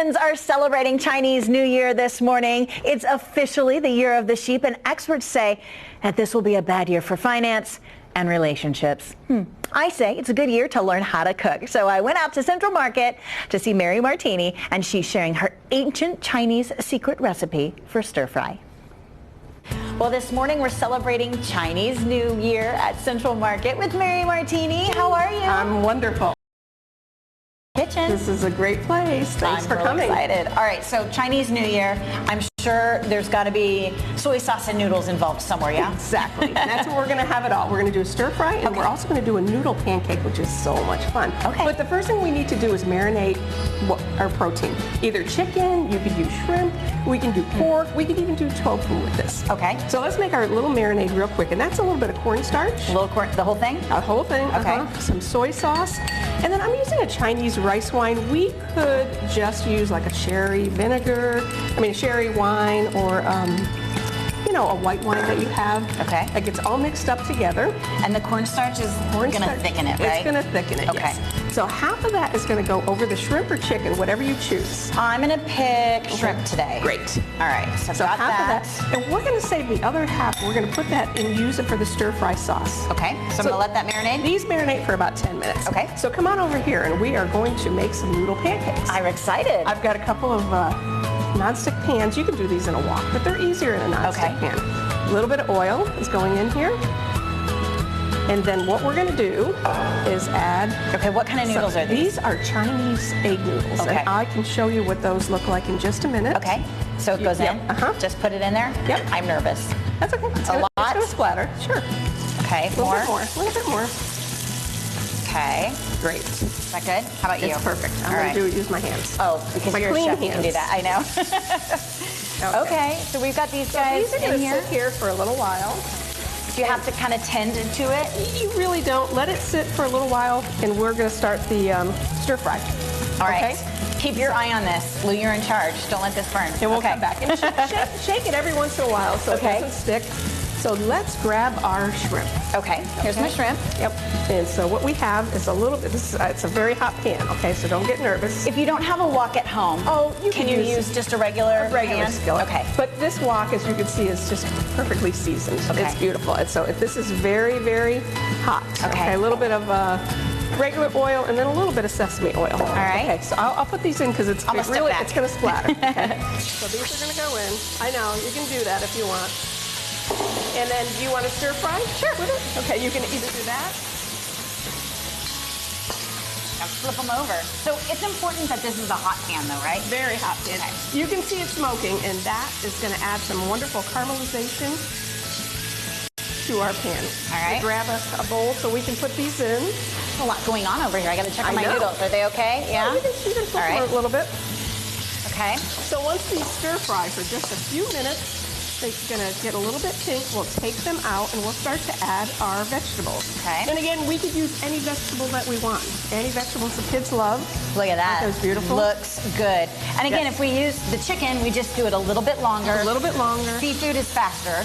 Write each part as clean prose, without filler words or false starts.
Americans are celebrating Chinese New Year this morning. It's officially the year of the sheep, and experts say that this will be a bad year for finance and relationships. I say it's a good year to learn how to cook. So I went out to Central Market to see Mary Martini, and she's sharing her ancient Chinese secret recipe for stir fry. Well, this morning we're celebrating Chinese New Year at Central Market with Mary Martini. How are you? I'm wonderful. Kitchen. This is a great place. Thanks for coming. I'm excited. All right, so Chinese New Year, I'm sure there's got to be soy sauce and noodles involved somewhere, yeah? Exactly. That's what we're going to have it all. We're going to do a stir fry, and we're also going to do a noodle pancake, which is so much fun. Okay. But the first thing we need to do is marinate our protein. Either chicken, you could use shrimp, we can do pork, we could even do tofu with this. Okay. So let's make our little marinade real quick, and that's a little bit of cornstarch. A little corn, the whole thing? The whole thing. Okay. Some soy sauce. And then I'm using a Chinese rice wine. We could just use like a sherry sherry wine, or a white wine that you have. Okay. That gets all mixed up together. And the cornstarch is going to thicken it, right? It's going to thicken it, okay. Yes. So half of that is going to go over the shrimp or chicken, whatever you choose. I'm going to pick shrimp today. Great. All right, so got half of that. And we're going to save the other half. We're going to put that and use it for the stir fry sauce. Okay, so I'm going to let that marinate? These marinate for about 10 minutes. Okay. So come on over here, and we are going to make some noodle pancakes. I'm excited. I've got a couple of non-stick pans. You can do these in a wok, but they're easier in a non-stick pan. A little bit of oil is going in here. And then what we're going to do is add... Okay, what kind of noodles are these? These are Chinese egg noodles. Okay. And I can show you what those look like in just a minute. Okay, so it goes in? Just put it in there? Yep. I'm nervous. That's okay. A lot? It's going to splatter. Sure. Okay, A little bit more. Okay. Great. Is that good? How about you? It's perfect. I'm going to use my hands. Oh, because you're a clean chef, you can do that. I know. Okay, so we've got these guys these are going in to here. sit here for a little while. Do you have to kind of tend to it? You really don't. Let it sit for a little while, and we're going to start the stir fry. All right. Keep your eye on this. Lou, you're in charge. Don't let this burn. And we'll come back. And shake it every once in a while so it doesn't stick. So let's grab our shrimp. Okay, here's my shrimp. Yep. And so what we have is a little bit, it's a very hot pan, okay, so don't get nervous. If you don't have a wok at home, can you use just a regular pan? skillet. Okay. But this wok, as you can see, is just perfectly seasoned. Okay. It's beautiful. And so this is very, very hot. Okay. A little bit of regular oil, and then a little bit of sesame oil. All right. Okay, so I'll put these in because it's going to splatter. Okay. So these are going to go in. I know, you can do that if you want. And then, do you want to stir fry? Sure. With it? Okay, you can either do that. Now flip them over. So it's important that this is a hot pan though, right? Very hot pan. Okay. You can see it smoking, and that is going to add some wonderful caramelization to our pan. All right. So grab a bowl so we can put these in. A lot going on over here. I got to check on my noodles. Are they okay? Yeah? You can flip them a little bit. Okay. So once these stir fry for just a few minutes, they're going to get a little bit pink. We'll take them out, and we'll start to add our vegetables. Okay. And again, we could use any vegetable that we want. Any vegetables the kids love. Look at that. That's beautiful. Looks good. And again, if we use the chicken, we just do it a little bit longer. A little bit longer. Seafood is faster.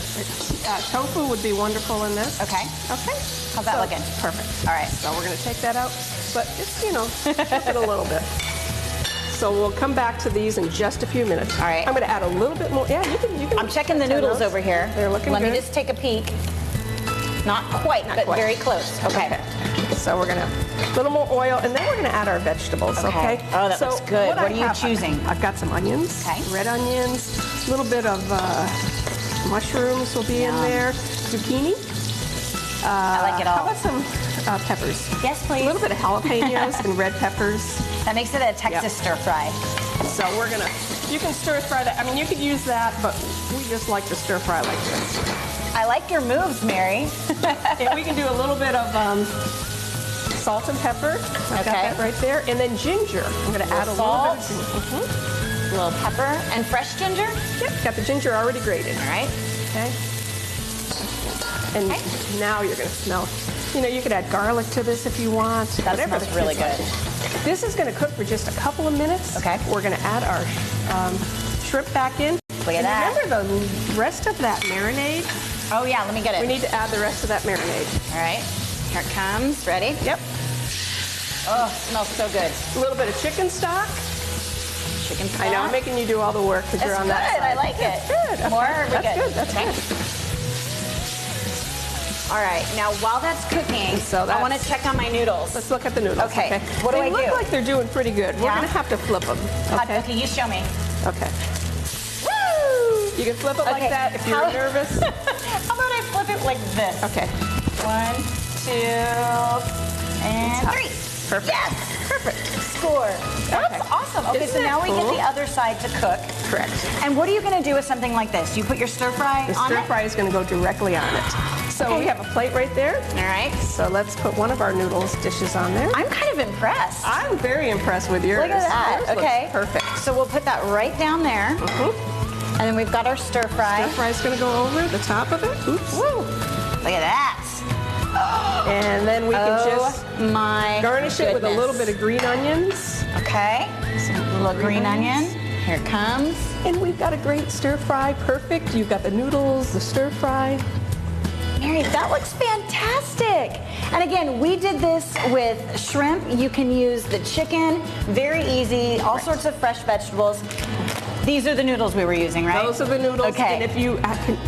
Tofu would be wonderful in this. Okay. Okay. How's that looking? Perfect. All right. So we're going to take that out, but it's, flip it a little bit. So we'll come back to these in just a few minutes. All right. I'm going to add a little bit more. Yeah, you can. I'm checking the noodles over here. They're looking good. Let me just take a peek. Not quite, but very close. Okay. So we're going to a little more oil, and then we're going to add our vegetables. Okay. Oh, that looks good. What are you choosing? I've got some onions. Okay. Red onions. A little bit of mushrooms will be in there. Zucchini. I like it all. How about some peppers? Yes, please. A little bit of jalapenos and red peppers. That makes it a Texas stir fry. So you can stir fry that. I mean, you could use that, but we just like to stir fry like this. I like your moves, Mary. And we can do a little bit of salt and pepper. I've got that right there. And then ginger. I'm going to add a little bit of ginger. A little pepper and fresh ginger? Yep, got the ginger already grated. All right. Okay. And now you're going to smell. You could add garlic to this if you want. That smells really good. This is going to cook for just a couple of minutes. Okay. We're going to add our shrimp back in. Look at that. Remember the rest of that marinade? Oh, yeah, let me get it. We need to add the rest of that marinade. All right. Here it comes. Ready? Yep. Oh, smells so good. A little bit of chicken stock. chicken stock. I know, I'm making you do all the work because you're on that side. I like it. Good. More? Or are we That's good. That's okay. good. All right, now while that's cooking, I want to check on my noodles. Let's look at the noodles. Okay. What do I do? They look like they're doing pretty good. We're Yeah? going to have to flip them. Okay. Okay, you show me. Okay. Woo! You can flip it like that if you're nervous. How about I flip it like this? Okay. 1, 2, and 3. Perfect. Yes! Perfect. Score. That's awesome. Okay, so now we get the other side to cook. Correct. And what are you going to do with something like this? You put your stir fry on it? The stir fry is going to go directly on it. So we have a plate right there. All right. So let's put one of our noodles dishes on there. I'm kind of impressed. I'm very impressed with yours. Look at that. Yours looks Okay. perfect. So we'll put that right down there. And then we've got our stir fry. Stir fry is going to go over the top of it. Oops. Woo! Look at that. And then we can just my garnish it with a little goodness. bit of green onions. Okay. Some little green onion. Here it comes. And we've got a great stir fry. Perfect. You've got the noodles, the stir fry. Mary, that looks fantastic. And again, we did this with shrimp. You can use the chicken. Very easy. All sorts of fresh vegetables. These are the noodles we were using, right? Those are the noodles. Okay. And if you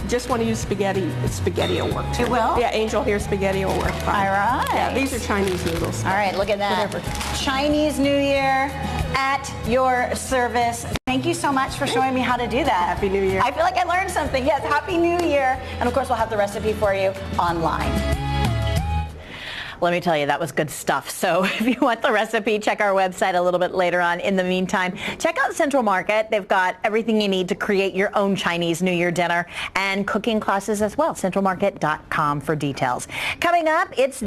just want to use spaghetti, spaghetti will work too. It will? Yeah, Angel here, spaghetti will work fine. All right. Yeah, these are Chinese noodles. All right, look at that. Whatever. Chinese New Year at your service. Thank you so much for showing me how to do that. Happy New Year. I feel like I learned something. Yes, Happy New Year. And of course, we'll have the recipe for you online. Let me tell you, that was good stuff. So if you want the recipe, check our website a little bit later on. In the meantime, check out Central Market. They've got everything you need to create your own Chinese New Year dinner and cooking classes as well. CentralMarket.com for details. Coming up, it's